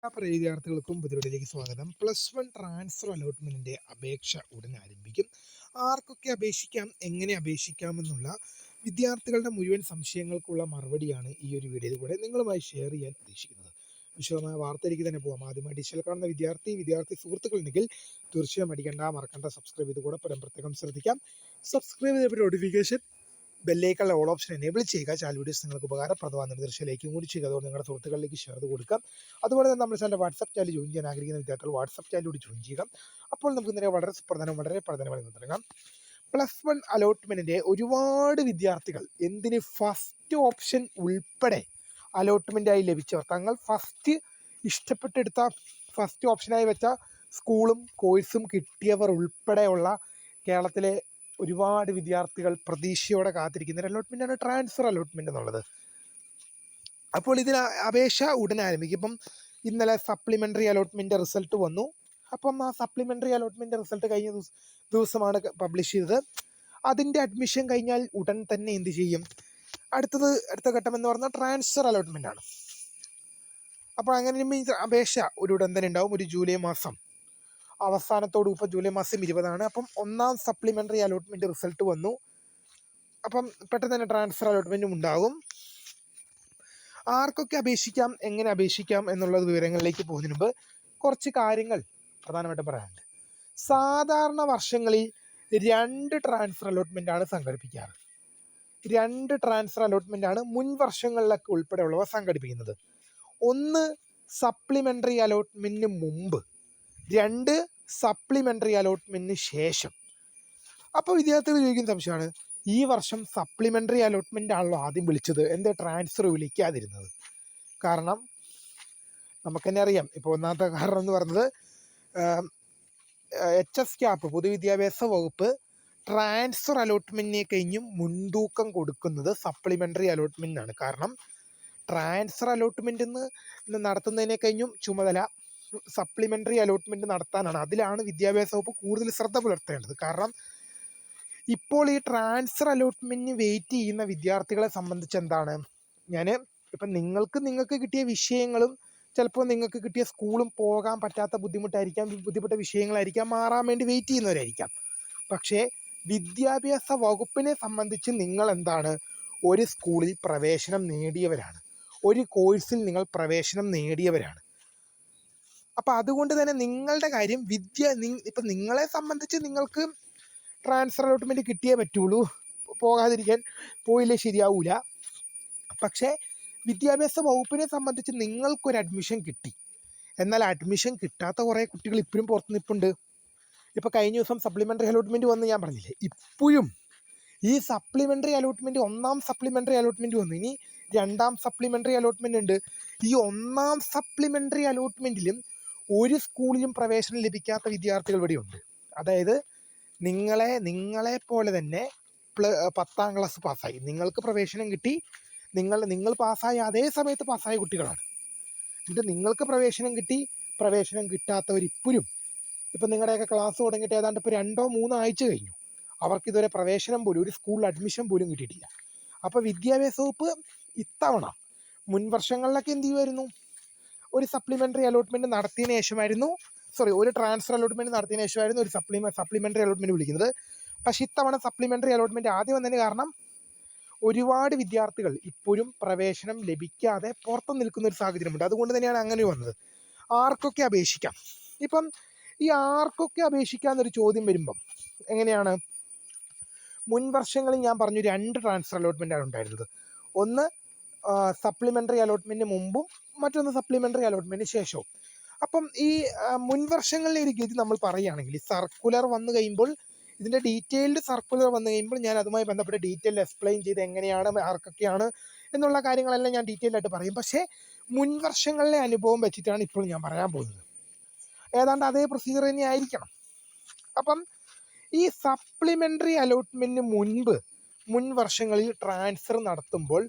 പ്രിയ വിദ്യാർത്ഥികൾക്കും പുതിയതിലേക്ക് സ്വാഗതം. +1 ട്രാൻസ്ഫർ അലോട്ട്മെന്റിന്റെ അപേക്ഷ ഉടൻ ആരംഭിക്കും. ആർക്കൊക്കെ അപേക്ഷിക്കാം, എങ്ങനെ അപേക്ഷിക്കാമെന്നുള്ള വിദ്യാർത്ഥികളുടെ മുഴുവൻ സംശയങ്ങൾക്കുള്ള മറുപടിയാണ് ഈ ഒരു വീഡിയോയിലൂടെ നിങ്ങളുമായി ഷെയർ ചെയ്യാൻ ഉദ്ദേശിക്കുന്നത്. വിശദമായ വാർത്തയിലേക്ക് തന്നെ പോകാം. ആദ്യമായി ഡിജിറ്റൽ കാണുന്ന വിദ്യാർത്ഥി സുഹൃത്തുക്കളുണ്ടെങ്കിൽ തീർച്ചയായും മറക്കണ്ട സബ്സ്ക്രൈബ് ചെയ്ത് കൂടെ പ്രത്യേകം ശ്രദ്ധിക്കാം. സബ്സ്ക്രൈബ് ചെയ്ത നോട്ടിഫിക്കേഷൻ ബെല്ലൈക്കണിലെ ഓൾ ഓപ്ഷൻ എനേബിൾ ചെയ്യുക. ചാനൽ വീഡിയോസ് നിങ്ങൾക്ക് ഉപകാരപ്രദമായ നിർദ്ദേശം കൂടി ചെയ്യുക. അതുകൊണ്ട് നിങ്ങളുടെ സുഹൃത്തുക്കളിലേക്ക് ഷെയർ ചെയ്ത് കൊടുക്കാം. അതുപോലെ തന്നെ നമ്മുടെ ചാനൽ വാട്സപ്പ് ചാനൽ ജോയിൻ ചെയ്യാൻ ആഗ്രഹിക്കുന്ന വിദ്യാർത്ഥികൾ വാട്സപ്പ് ചാനലിലൂടെ ജോയിൻ ചെയ്യുക. അപ്പോൾ നമുക്ക് ഇന്നലെ വളരെ പ്രധാനമായി തുടങ്ങാം. +1 അലോട്ട്മെന്റിന്റെ ഒരുപാട് വിദ്യാർത്ഥികൾ ഫസ്റ്റ് ഓപ്ഷൻ ഉൾപ്പെടെ അലോട്ട്മെന്റായി ലഭിച്ചവർ തങ്ങൾ ഇഷ്ടപ്പെട്ടെടുത്ത ഫസ്റ്റ് ഓപ്ഷനായി വെച്ച സ്കൂളും കോഴ്സും കിട്ടിയവർ ഉൾപ്പെടെയുള്ള കേരളത്തിലെ ഒരുപാട് വിദ്യാർത്ഥികൾ പ്രതീക്ഷയോടെ കാത്തിരിക്കുന്ന ഒരു അലോട്ട്മെൻറ്റാണ് ട്രാൻസ്ഫർ അലോട്ട്മെൻറ്റ് എന്നുള്ളത്. അപ്പോൾ ഇതിന് അപേക്ഷ ഉടൻ ആരംഭിക്കും. ഇപ്പം ഇന്നലെ സപ്ലിമെൻ്ററി അലോട്ട്മെൻറ്റ് റിസൾട്ട് വന്നു. അപ്പം ആ സപ്ലിമെൻ്ററി അലോട്ട്മെൻറ്റ് റിസൾട്ട് കഴിഞ്ഞ ദിവസമാണ് പബ്ലിഷ് ചെയ്തത്. അതിൻ്റെ അഡ്മിഷൻ കഴിഞ്ഞാൽ ഉടൻ തന്നെ എന്ത് ചെയ്യും? അടുത്ത ഘട്ടം എന്ന് പറഞ്ഞാൽ ട്രാൻസ്ഫർ അലോട്ട്മെൻ്റ് ആണ്. അപ്പോൾ അങ്ങനെ അപേക്ഷ ഉടൻ തന്നെ ഉണ്ടാവും. ഒരു ജൂലൈ മാസം അവസാനത്തോട് ഇപ്പോൾ ജൂലൈ മാസം 20 അപ്പം ഒന്നാം സപ്ലിമെൻ്ററി അലോട്ട്മെൻറ്റ് റിസൾട്ട് വന്നു. അപ്പം പെട്ടെന്ന് തന്നെ ട്രാൻസ്ഫർ അലോട്ട്മെൻറ്റും ഉണ്ടാകും. ആർക്കൊക്കെ അപേക്ഷിക്കാം, എങ്ങനെ അപേക്ഷിക്കാം എന്നുള്ള വിവരങ്ങളിലേക്ക് പോകുന്നതിന് മുമ്പ് കുറച്ച് കാര്യങ്ങൾ പ്രധാനമായിട്ടും പറയാനുണ്ട്. സാധാരണ വർഷങ്ങളിൽ 2 ട്രാൻസ്ഫർ അലോട്ട്മെൻറ്റാണ് സംഘടിപ്പിക്കാറ്. 2 ട്രാൻസ്ഫർ അലോട്ട്മെൻറ്റാണ് മുൻ വർഷങ്ങളിലൊക്കെ ഉൾപ്പെടെയുള്ളവ സംഘടിപ്പിക്കുന്നത്. ഒന്ന് സപ്ലിമെൻ്ററി അലോട്ട്മെൻറ്റിന് മുമ്പ്, 2 സപ്ലിമെൻ്ററി അലോട്ട്മെൻറ്റിന് ശേഷം. അപ്പോൾ വിദ്യാർത്ഥികൾ ചോദിക്കുന്ന സംശയമാണ്, ഈ വർഷം സപ്ലിമെൻ്ററി അലോട്ട്മെൻ്റ് ആണല്ലോ ആദ്യം വിളിച്ചത്, എന്താ ട്രാൻസ്ഫർ വിളിക്കാതിരുന്നത്? കാരണം നമുക്ക് തന്നെ അറിയാം. ഇപ്പോൾ ഒന്നാമത്തെ കാരണം എന്ന് പറയുന്നത് HSCAP പൊതുവിദ്യാഭ്യാസ വകുപ്പ് ട്രാൻസ്ഫർ അലോട്ട്മെൻറ്റിനെ കഴിഞ്ഞും മുൻതൂക്കം കൊടുക്കുന്നത് സപ്ലിമെൻ്ററി അലോട്ട്മെൻറ്റിനാണ്. കാരണം ട്രാൻസ്ഫർ അലോട്ട്മെൻറ്റ് നടത്തുന്നതിനെ കഴിഞ്ഞും ചുമതല സപ്ലിമെൻ്ററി അലോട്ട്മെൻറ്റ് നടത്താനാണ്. അതിലാണ് വിദ്യാഭ്യാസ വകുപ്പ് കൂടുതൽ ശ്രദ്ധ പുലർത്തേണ്ടത്. കാരണം ഇപ്പോൾ ഈ ട്രാൻസ്ഫർ അലോട്ട്മെൻറ്റിന് വെയിറ്റ് ചെയ്യുന്ന വിദ്യാർത്ഥികളെ സംബന്ധിച്ച് എന്താണ്, ഇപ്പം നിങ്ങൾക്ക് കിട്ടിയ വിഷയങ്ങളും ചിലപ്പോൾ നിങ്ങൾക്ക് കിട്ടിയ സ്കൂളും പോകാൻ പറ്റാത്ത ബുദ്ധിമുട്ട വിഷയങ്ങളായിരിക്കാം, മാറാൻ വേണ്ടി വെയിറ്റ് ചെയ്യുന്നവരായിരിക്കാം. പക്ഷേ വിദ്യാഭ്യാസ വകുപ്പിനെ സംബന്ധിച്ച് നിങ്ങൾ എന്താണ്, ഒരു സ്കൂളിൽ പ്രവേശനം നേടിയവരാണ്, ഒരു കോഴ്സിൽ നിങ്ങൾ പ്രവേശനം നേടിയവരാണ്. അപ്പം അതുകൊണ്ട് തന്നെ നിങ്ങളുടെ കാര്യം ഇപ്പം നിങ്ങളെ സംബന്ധിച്ച് നിങ്ങൾക്ക് ട്രാൻസ്ഫർ അലോട്ട്മെൻറ്റ് കിട്ടിയേ പറ്റുള്ളൂ, പോയില്ലേ ശരിയാവൂല. പക്ഷേ വിദ്യാഭ്യാസ വകുപ്പിനെ സംബന്ധിച്ച് നിങ്ങൾക്കൊരു അഡ്മിഷൻ കിട്ടി, എന്നാൽ അഡ്മിഷൻ കിട്ടാത്ത കുറേ കുട്ടികൾ ഇപ്പോഴും പുറത്ത് നിൽപ്പുണ്ട്. ഇപ്പോൾ കഴിഞ്ഞ ദിവസം സപ്ലിമെൻ്ററി അലോട്ട്മെൻറ്റ് വന്ന് ഞാൻ പറഞ്ഞില്ലേ, ഇപ്പോഴും ഈ സപ്ലിമെൻ്ററി അലോട്ട്മെൻറ്റ്, ഒന്നാം സപ്ലിമെൻ്ററി അലോട്ട്മെൻറ്റ് വന്നു, ഇനി 2ാം സപ്ലിമെൻ്ററി അലോട്ട്മെൻറ്റ് ഉണ്ട്. ഈ ഒന്നാം സപ്ലിമെൻ്ററി അലോട്ട്മെൻറ്റിലും ഒരു സ്കൂളിലും പ്രവേശനം ലഭിക്കാത്ത വിദ്യാർത്ഥികൾ ഇവിടെയുണ്ട്. അതായത് നിങ്ങളെ പോലെ തന്നെ 10ാം ക്ലാസ് പാസ്സായി, നിങ്ങൾക്ക് പ്രവേശനം കിട്ടി, നിങ്ങൾ പാസ്സായ അതേ സമയത്ത് പാസ്സായ കുട്ടികളാണ്. എന്നിട്ട് നിങ്ങൾക്ക് പ്രവേശനം കിട്ടി, പ്രവേശനം കിട്ടാത്തവരിപ്പോഴും ഇപ്പം നിങ്ങളുടെയൊക്കെ ക്ലാസ് തുടങ്ങിയിട്ട് ഏതാണ്ട് ഇപ്പോൾ 2-3 ആഴ്ച കഴിഞ്ഞു, അവർക്കിതുവരെ പ്രവേശനം പോലും, ഒരു സ്കൂളിൽ അഡ്മിഷൻ പോലും കിട്ടിയിട്ടില്ല. അപ്പോൾ വിദ്യാഭ്യാസ വകുപ്പ് ഇത്തവണ, മുൻ വർഷങ്ങളിലൊക്കെ എന്ത് ചെയ്യുമായിരുന്നു, ഒരു സപ്ലിമെൻ്ററി അലോട്ട്മെൻറ്റ് നടത്തിയതിന് ശേഷമായിരുന്നു, ഒരു ട്രാൻസ്ഫർ അലോട്ട്മെൻറ്റ് നടത്തിയതിന് ശേഷമായിരുന്നു ഒരു സപ്ലിമെൻ്ററി അലോട്ട്മെൻറ്റ് വിളിക്കുന്നത്. പക്ഷേ ഇത്തവണ സപ്ലിമെൻ്ററി അലോട്ട്മെൻറ്റ് ആദ്യം വന്നതിന് കാരണം ഒരുപാട് വിദ്യാർത്ഥികൾ ഇപ്പോഴും പ്രവേശനം ലഭിക്കാതെ പുറത്തു നിൽക്കുന്ന ഒരു സാഹചര്യമുണ്ട്. അതുകൊണ്ട് തന്നെയാണ് അങ്ങനെ വന്നത്. ആർക്കൊക്കെ അപേക്ഷിക്കാം? ഇപ്പം ഈ ആർക്കൊക്കെ അപേക്ഷിക്കാമെന്നൊരു ചോദ്യം വരുമ്പം എങ്ങനെയാണ്, മുൻ വർഷങ്ങളിൽ ഞാൻ പറഞ്ഞു 2 ട്രാൻസ്ഫർ അലോട്ട്മെൻറ്റാണ് ഉണ്ടായിരുന്നത്. ഒന്ന് സപ്ലിമെൻ്ററി അലോട്ട്മെൻറ്റിന് മുമ്പും, മറ്റൊന്ന് സപ്ലിമെൻ്ററി അലോട്ട്മെൻറ്റിന് ശേഷവും. അപ്പം ഈ മുൻ വർഷങ്ങളിലെ ഒരു ഗതി നമ്മൾ പറയുകയാണെങ്കിൽ, സർക്കുലർ വന്നു കഴിയുമ്പോൾ, ഇതിൻ്റെ ഡീറ്റെയിൽഡ് സർക്കുലർ വന്നു കഴിയുമ്പോൾ ഞാൻ അതുമായി ബന്ധപ്പെട്ട് ഡീറ്റെയിൽ എക്സ്പ്ലെയിൻ ചെയ്ത് എങ്ങനെയാണ്, ആർക്കൊക്കെയാണ് എന്നുള്ള കാര്യങ്ങളെല്ലാം ഞാൻ ഡീറ്റെയിൽഡായിട്ട് പറയും. പക്ഷേ മുൻ വർഷങ്ങളിലെ അനുഭവം വെച്ചിട്ടാണ് ഇപ്പോൾ ഞാൻ പറയാൻ പോകുന്നത്. ഏതാണ്ട് അതേ പ്രൊസീജിയർ തന്നെ ആയിരിക്കണം. അപ്പം ഈ സപ്ലിമെൻ്ററി അലോട്ട്മെൻറ്റിന് മുൻ വർഷങ്ങളിൽ ട്രാൻസ്ഫർ നടത്തുമ്പോൾ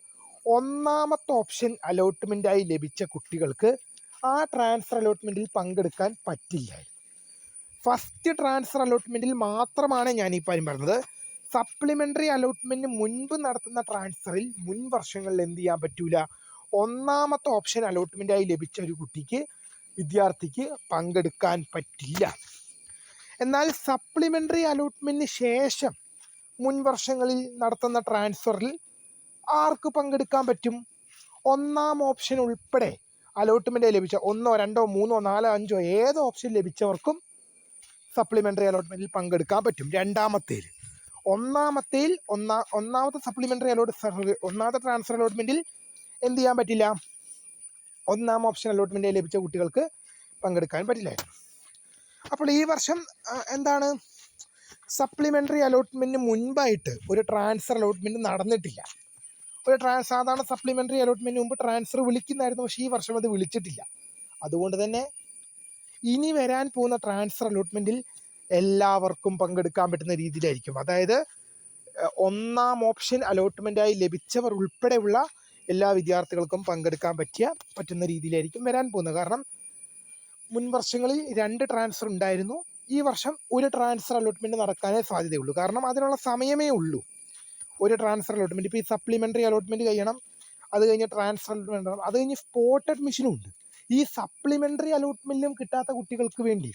ഒന്നാമത്തെ ഓപ്ഷൻ അലോട്ട്മെൻറ്റായി ലഭിച്ച കുട്ടികൾക്ക് ആ ട്രാൻസ്ഫർ അലോട്ട്മെൻറ്റിൽ പങ്കെടുക്കാൻ പറ്റില്ലായിരുന്നു. ഫസ്റ്റ് ട്രാൻസ്ഫർ അലോട്ട്മെൻറ്റിൽ മാത്രമാണ് ഞാൻ ഈ കാര്യം പറഞ്ഞത്. സപ്ലിമെൻ്ററി അലോട്ട്മെൻറ്റിന് മുൻപ് നടത്തുന്ന ട്രാൻസ്ഫറിൽ മുൻ വർഷങ്ങളിൽ എന്ത് ചെയ്യാൻ പറ്റൂല, ഒന്നാമത്തെ ഓപ്ഷൻ അലോട്ട്മെൻറ്റായി ലഭിച്ച ഒരു കുട്ടിക്ക് വിദ്യാർത്ഥിക്ക് പങ്കെടുക്കാൻ പറ്റില്ല. എന്നാൽ സപ്ലിമെൻ്ററി അലോട്ട്മെൻറ്റിന് ശേഷം മുൻ വർഷങ്ങളിൽ നടത്തുന്ന ട്രാൻസ്ഫറിൽ ആർക്ക് പങ്കെടുക്കാൻ പറ്റും? ഒന്നാം ഓപ്ഷൻ ഉൾപ്പെടെ അലോട്ട്മെൻറ്റ് ലഭിച്ച 1, 2, 3, 4, 5 ഏത് ഓപ്ഷൻ ലഭിച്ചവർക്കും സപ്ലിമെൻ്ററി അലോട്ട്മെൻറ്റിൽ പങ്കെടുക്കാൻ പറ്റും. ഒന്നാമത്തെ സപ്ലിമെൻ്ററി ഒന്നാമത്തെ ട്രാൻസ്ഫർ അലോട്ട്മെൻറ്റിൽ എന്ത് ചെയ്യാൻ പറ്റില്ല? ഒന്നാം ഓപ്ഷൻ അലോട്ട്മെൻറ്റ് ലഭിച്ച കുട്ടികൾക്ക് പങ്കെടുക്കാൻ പറ്റില്ലായിരുന്നു. അപ്പോൾ ഈ വർഷം എന്താണ്, സപ്ലിമെൻ്ററി അലോട്ട്മെൻറ്റിന് മുൻപായിട്ട് ഒരു ട്രാൻസ്ഫർ അലോട്ട്മെൻറ്റ് നടന്നിട്ടില്ല. സാധാരണ സപ്ലിമെൻ്ററി അലോട്ട്മെൻറ്റിന് മുമ്പ് ട്രാൻസ്ഫർ വിളിക്കുന്നതായിരുന്നു, പക്ഷേ ഈ വർഷം അത് വിളിച്ചിട്ടില്ല. അതുകൊണ്ട് തന്നെ ഇനി വരാൻ പോകുന്ന ട്രാൻസ്ഫർ അലോട്ട്മെൻറ്റിൽ എല്ലാവർക്കും പങ്കെടുക്കാൻ പറ്റുന്ന രീതിയിലായിരിക്കും. അതായത് ഒന്നാം ഓപ്ഷൻ അലോട്ട്മെൻറ്റായി ലഭിച്ചവർ ഉൾപ്പെടെയുള്ള എല്ലാ വിദ്യാർത്ഥികൾക്കും പങ്കെടുക്കാൻ പറ്റുന്ന രീതിയിലായിരിക്കും വരാൻ പോകുന്നത്. കാരണം മുൻ വർഷങ്ങളിൽ 2 ട്രാൻസ്ഫർ ഉണ്ടായിരുന്നു. ഈ വർഷം ഒരു ട്രാൻസ്ഫർ അലോട്ട്മെൻറ്റ് നടക്കാനേ സാധ്യതയുള്ളൂ. കാരണം അതിനുള്ള സമയമേ ഉള്ളൂ. ഒരു ട്രാൻസ്ഫർ അലോട്ട്മെൻറ്റ്, ഇപ്പോൾ ഈ സപ്ലിമെൻ്ററി അലോട്ട്മെൻറ്റ് കഴിയണം, അത് കഴിഞ്ഞ് ട്രാൻസ്ഫർ അലോട്ട്മെൻറ്റ്, അത് കഴിഞ്ഞ് സ്പോട്ട് അഡ്മിഷനും ഉണ്ട്. ഈ സപ്ലിമെൻ്ററി അലോട്ട്മെൻറ്റിലും കിട്ടാത്ത കുട്ടികൾക്ക് വേണ്ടി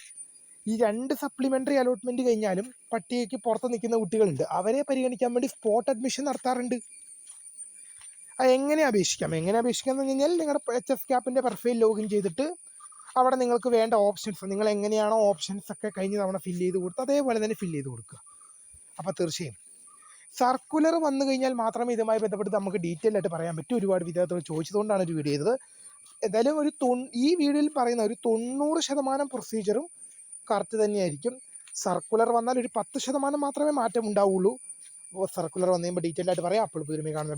ഈ 2 സപ്ലിമെൻ്ററി അലോട്ട്മെൻറ്റ് കഴിഞ്ഞാലും പട്ടികയ്ക്ക് പുറത്ത് നിൽക്കുന്ന കുട്ടികളുണ്ട്. അവരെ പരിഗണിക്കാൻ വേണ്ടി സ്പോട്ട് അഡ്മിഷൻ നടത്താറുണ്ട്. അത് എങ്ങനെ അപേക്ഷിക്കാം എന്ന് പറഞ്ഞു കഴിഞ്ഞാൽ നിങ്ങളുടെ HSCAPൻ്റെ പ്രൊഫൈൽ ലോഗിൻ ചെയ്തിട്ട് അവിടെ നിങ്ങൾക്ക് വേണ്ട ഓപ്ഷൻസ്, നിങ്ങൾ എങ്ങനെയാണോ ഓപ്ഷൻസ് ഒക്കെ കഴിഞ്ഞ തവണ ഫില്ല് ചെയ്ത് കൊടുത്ത് അതേപോലെ തന്നെ ഫില്ല് ചെയ്ത് കൊടുക്കുക. അപ്പോൾ തീർച്ചയായും സർക്കുലർ വന്നു കഴിഞ്ഞാൽ മാത്രമേ ഇതുമായി ബന്ധപ്പെട്ട് നമുക്ക് ഡീറ്റെയിൽ ആയിട്ട് പറയാൻ പറ്റൂ. ഒരുപാട് വിദ്യാർത്ഥികൾ ചോദിച്ചതുകൊണ്ടാണ് ഒരു വീഡിയോ ചെയ്തത്. എന്തായാലും ഈ വീഡിയോയിൽ പറയുന്ന ഒരു 90% പ്രൊസീജിയറും കറക്റ്റ് തന്നെയായിരിക്കും. സർക്കുലർ വന്നാൽ ഒരു 10% മാത്രമേ മാറ്റം ഉണ്ടാവുള്ളൂ. സർക്കുലർ വന്നു കഴിയുമ്പോൾ ഡീറ്റെയിൽ ആയിട്ട് പറയാം. അപ്പോൾ പുതിയ കാണുന്ന